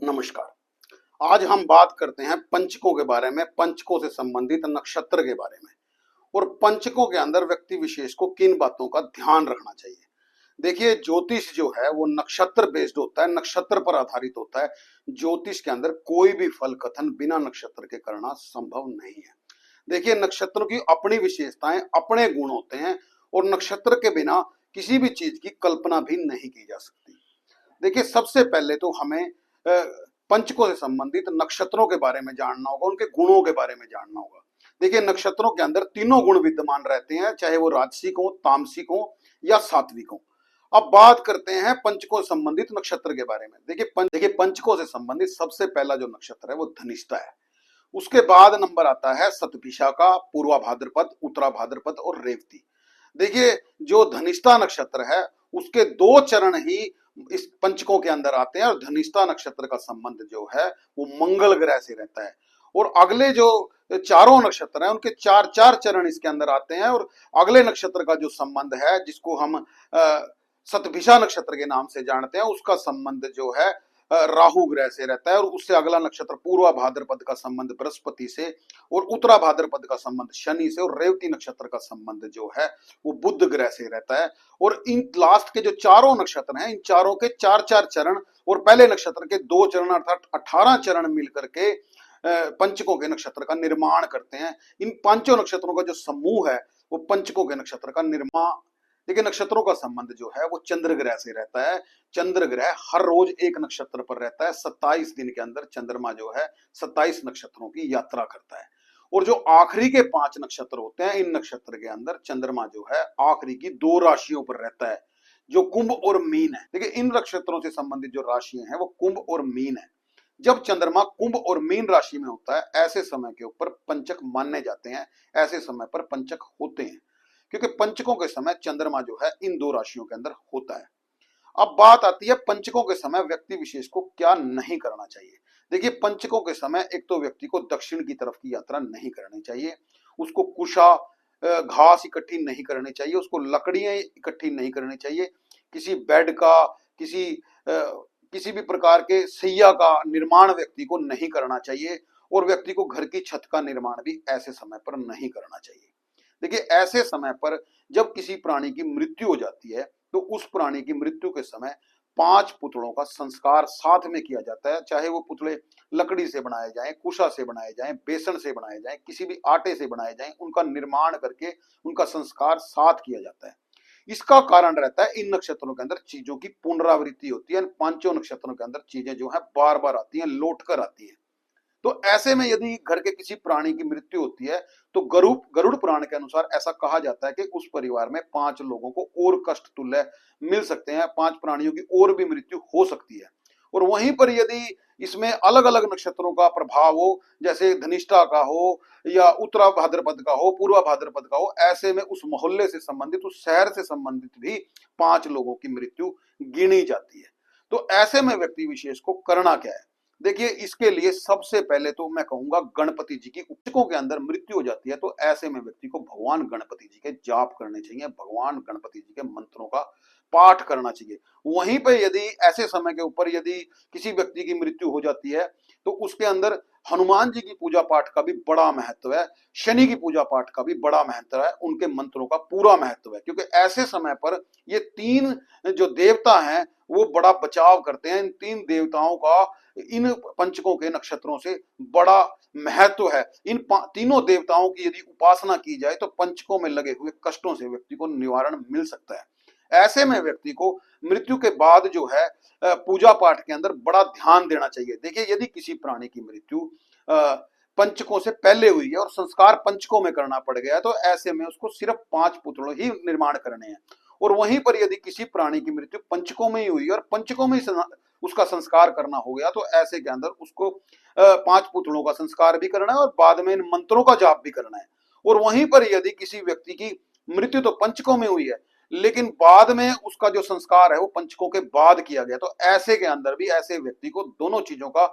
नमस्कार। आज हम बात करते हैं पंचकों के बारे में, पंचकों से संबंधित नक्षत्र के बारे में और पंचकों के अंदर व्यक्ति विशेष को किन बातों का ध्यान रखना चाहिए। देखिए, ज्योतिष जो है वो नक्षत्र बेस्ड होता है, नक्षत्र पर आधारित होता है। ज्योतिष के अंदर कोई भी फल कथन बिना नक्षत्र के करना संभव नहीं है। देखिए, नक्षत्रों की अपनी विशेषताएं, अपने गुण होते हैं और नक्षत्र के बिना किसी भी चीज की कल्पना भी नहीं की जा सकती। देखिए, सबसे पहले तो हमें पंचकों से संबंधित नक्षत्रों के बारे में जानना होगा, उनके गुणों के बारे में जानना होगा। देखिए, नक्षत्रों के अंदर तीनों गुण विद्यमान रहते हैं, चाहे वो राजसिक हो, तामसिक हो या सात्विक हो। अब बात करते हैं पंचकों से संबंधित नक्षत्र के बारे में। देखिए पंचकों से संबंधित सबसे पहला जो नक्षत्र है वो धनिष्ठा है। उसके बाद नंबर आता है शतभिषा, पूर्वा भाद्रपद, उत्तरा भाद्रपद और रेवती। देखिए, जो धनिष्ठा नक्षत्र है उसके दो चरण ही इस पंचकों के अंदर आते हैं और धनिष्ठा नक्षत्र का संबंध जो है वो मंगल ग्रह से रहता है। और अगले जो चारों नक्षत्र हैं उनके चार चार चरण इसके अंदर आते हैं और अगले नक्षत्र का जो संबंध है, जिसको हम शतभिषा नक्षत्र के नाम से जानते हैं, उसका संबंध जो है राहु ग्रह से रहता है। और उससे अगला नक्षत्र पूर्वा भाद्रपद का संबंध बृहस्पति से और उत्तरा भाद्रपद का संबंध शनि से और रेवती नक्षत्र का संबंध जो है वो बुध ग्रह से रहता है। और इन लास्ट के जो चारों नक्षत्र हैं, इन चारों के चार चार चरण और पहले नक्षत्र के दो चरण अर्थात 18 चरण मिलकर के पंचकों के नक्षत्र का निर्माण करते हैं। इन पांचों नक्षत्रों का जो समूह है वो पंचकों के नक्षत्र का निर्माण। देखिए, नक्षत्रों का संबंध जो है वो चंद्र ग्रह से रहता है। चंद्र ग्रह हर रोज एक नक्षत्र पर रहता है। 27 दिन के अंदर चंद्रमा जो है 27 नक्षत्रों की यात्रा करता है। और जो आखिरी के 5 नक्षत्र होते हैं, इन नक्षत्र के अंदर चंद्रमा जो है आखिरी की 2 राशियों पर रहता है, जो कुंभ और मीन है। देखिए, इन नक्षत्रों से संबंधित जो राशियां हैं वो कुंभ और मीन है। जब चंद्रमा कुंभ और मीन राशि में होता है, ऐसे समय के ऊपर पंचक माने जाते हैं, ऐसे समय पर पंचक होते हैं, क्योंकि पंचकों के समय चंद्रमा जो है इन 2 राशियों के अंदर होता है। अब बात आती है पंचकों के समय व्यक्ति विशेष को क्या नहीं करना चाहिए। देखिए, पंचकों के समय एक तो व्यक्ति को दक्षिण की तरफ की यात्रा नहीं करनी चाहिए, उसको कुशा घास इकट्ठी नहीं करनी चाहिए, उसको लकड़ियां इकट्ठी नहीं करनी चाहिए, किसी बेड का, किसी भी प्रकार के सैया का निर्माण व्यक्ति को नहीं करना चाहिए और व्यक्ति को घर की छत का निर्माण भी ऐसे समय पर नहीं करना चाहिए। देखिए, ऐसे समय पर जब किसी प्राणी की मृत्यु हो जाती है तो उस प्राणी की मृत्यु के समय 5 पुतलों का संस्कार साथ में किया जाता है। चाहे वो पुतले लकड़ी से बनाए जाएं, कुशा से बनाए जाएं, बेसन से बनाए जाएं, किसी भी आटे से बनाए जाएं, उनका निर्माण करके उनका संस्कार साथ किया जाता है। इसका कारण रहता है इन नक्षत्रों के अंदर चीजों की पुनरावृत्ति होती है। पांचों नक्षत्रों के अंदर चीजें जो है बार बार आती हैं, लौट कर आती हैं। तो ऐसे में यदि घर के किसी प्राणी की मृत्यु होती है तो गरुड़ पुराण के अनुसार ऐसा कहा जाता है कि उस परिवार में 5 लोगों को और कष्ट तुल्य मिल सकते हैं, 5 प्राणियों की और भी मृत्यु हो सकती है। और वहीं पर यदि इसमें अलग अलग नक्षत्रों का प्रभाव हो, जैसे धनिष्ठा का हो या उत्तरा भाद्रपद का हो, पूर्वा भाद्रपद का हो, ऐसे में उस मोहल्ले से संबंधित, उस शहर से संबंधित भी 5 लोगों की मृत्यु गिनी जाती है। तो ऐसे में व्यक्ति विशेष को करना क्या है। देखिए, इसके लिए सबसे पहले तो मैं कहूंगा गणपति जी की, उपचकों के अंदर मृत्यु हो जाती है तो ऐसे में व्यक्ति को भगवान गणपति जी के जाप करने चाहिए, भगवान गणपति जी के मंत्रों का पाठ करना चाहिए। वहीं पर यदि ऐसे समय के ऊपर यदि किसी व्यक्ति की मृत्यु हो जाती है तो उसके अंदर हनुमान जी की पूजा पाठ का भी बड़ा महत्व है, शनि की पूजा पाठ का भी बड़ा महत्व है, उनके मंत्रों का पूरा महत्व है, क्योंकि ऐसे समय पर ये 3 जो देवता हैं वो बड़ा बचाव करते हैं। इन 3 देवताओं का इन पंचकों के नक्षत्रों से बड़ा महत्व है। इन तीनों देवताओं की यदि उपासना की जाए तो पंचकों में लगे हुए कष्टों से व्यक्ति को निवारण मिल सकता है। ऐसे में व्यक्ति को मृत्यु के बाद जो है पूजा पाठ के अंदर बड़ा ध्यान देना चाहिए। देखिए, यदि किसी प्राणी की मृत्यु पंचकों से पहले हुई है और संस्कार पंचकों में करना पड़ गया तो ऐसे में उसको सिर्फ 5 पुतलों ही निर्माण करने हैं। और वहीं पर यदि किसी प्राणी की मृत्यु पंचकों में ही हुई और पंचकों में ही उसका संस्कार करना हो गया तो ऐसे के अंदर उसको 5 पुतलों का संस्कार भी करना है और बाद में इन मंत्रों का जाप भी करना है। और वहीं पर यदि किसी व्यक्ति की मृत्यु तो पंचकों में हुई है लेकिन बाद में उसका जो संस्कार है वो पंचकों के बाद किया गया तो ऐसे के अंदर भी ऐसे व्यक्ति को दोनों चीजों का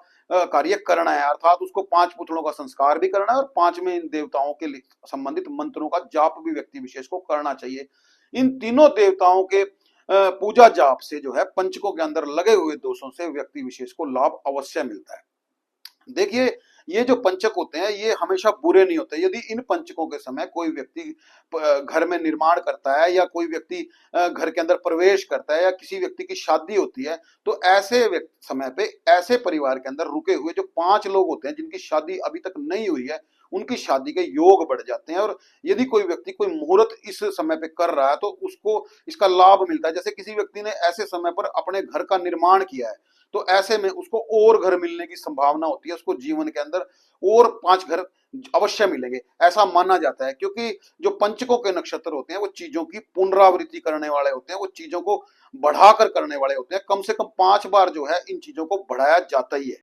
कार्य करना है, अर्थात उसको 5 पुतलों का संस्कार भी करना है और 5 में इन देवताओं के संबंधित मंत्रों का जाप भी व्यक्ति विशेष को करना चाहिए। इन तीनों देवताओं के पूजा जाप से जो है पंचकों के अंदर लगे हुए दोषों से व्यक्ति विशेष को लाभ अवश्य मिलता है। देखिए, ये जो पंचक होते हैं ये हमेशा बुरे नहीं होते। यदि इन पंचकों के समय कोई व्यक्ति घर में निर्माण करता है या कोई व्यक्ति घर के अंदर प्रवेश करता है या किसी व्यक्ति की शादी होती है, तो ऐसे समय पे ऐसे परिवार के अंदर रुके हुए जो 5 लोग होते हैं जिनकी शादी अभी तक नहीं हुई है, उनकी शादी के योग बढ़ जाते हैं। और यदि कोई व्यक्ति कोई मुहूर्त इस समय पे कर रहा है तो उसको इसका लाभ मिलता है। जैसे किसी व्यक्ति ने ऐसे समय पर अपने घर का निर्माण किया है, तो ऐसे में उसको और घर मिलने की संभावना होती है, उसको जीवन के अंदर और 5 घर अवश्य मिलेंगे, ऐसा माना जाता है। क्योंकि जो पंचकों के नक्षत्र होते हैं वो चीजों की पुनरावृत्ति करने वाले होते हैं, वो चीजों को बढ़ाकर करने वाले होते हैं। कम से कम 5 बार जो है इन चीजों को बढ़ाया जाता ही है।